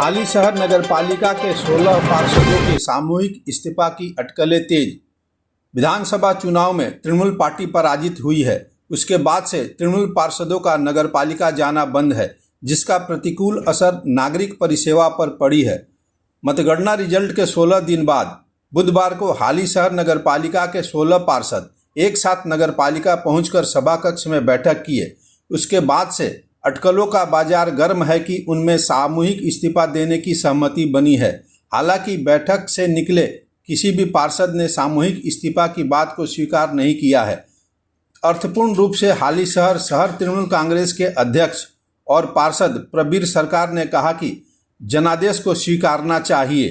हाली शहर नगर पालिका के 16 पार्षदों के सामूहिक इस्तीफा की अटकलें तेज। विधानसभा चुनाव में तृणमूल पार्टी पराजित हुई है। उसके बाद से तृणमूल पार्षदों का नगर पालिका जाना बंद है, जिसका प्रतिकूल असर नागरिक परिसेवा पर पड़ी है। मतगणना रिजल्ट के 16 दिन बाद बुधवार को हाली शहर नगर पालिका के 16 पार्षद एक साथ नगर पालिका पहुंचकर सभा कक्ष में बैठक किए। उसके बाद से अटकलों का बाजार गर्म है कि उनमें सामूहिक इस्तीफा देने की सहमति बनी है। हालांकि बैठक से निकले किसी भी पार्षद ने सामूहिक इस्तीफा की बात को स्वीकार नहीं किया है। अर्थपूर्ण रूप से हाली शहर तृणमूल कांग्रेस के अध्यक्ष और पार्षद प्रबीर सरकार ने कहा कि जनादेश को स्वीकारना चाहिए।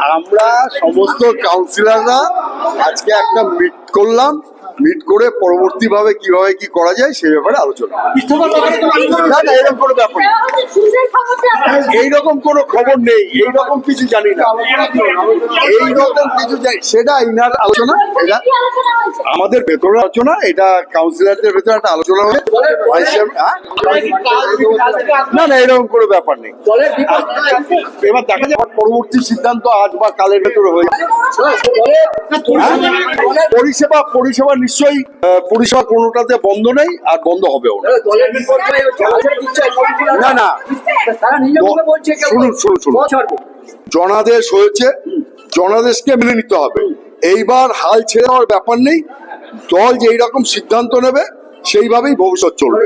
আমরা সমস্ত কাউন্সিলররা আজকে একটা মিট করলাম, মিট করে পরবর্তীভাবে কিভাবে কি করা যায় সেই ব্যাপারে আলোচনা। না না, এরকম কোনো ব্যাপার নেই, এইরকম কোনো খবর নেই, এইরকম কিছু জানি না, এইরকম কিছু জানি সেটা ইনার আলোচনা, এটা আমাদের ভেতরে আলোচনা, এটা কাউন্সিলরদের ভেতরে একটা আলোচনা হবে। না না, এরকম কোনো ব্যাপার নেই। এবার দেখা যাবে পরবর্তী সিদ্ধান্ত আজ বা কালের ভেতরে হয়ে যাবে। পরিষেবা নিশ্চয়ই পরিষেবা কোনোটাতে বন্ধ নেই আর বন্ধ হবেও না। না না, শুনুন, জনাদেশ হয়েছে, জনাদেশকে মেনে নিতে হবে। এইবার হাল ছেড়ে দেওয়ার ব্যাপার নেই। দল যেই রকম সিদ্ধান্ত নেবে সেইভাবেই ভবিষ্যৎ চলবে।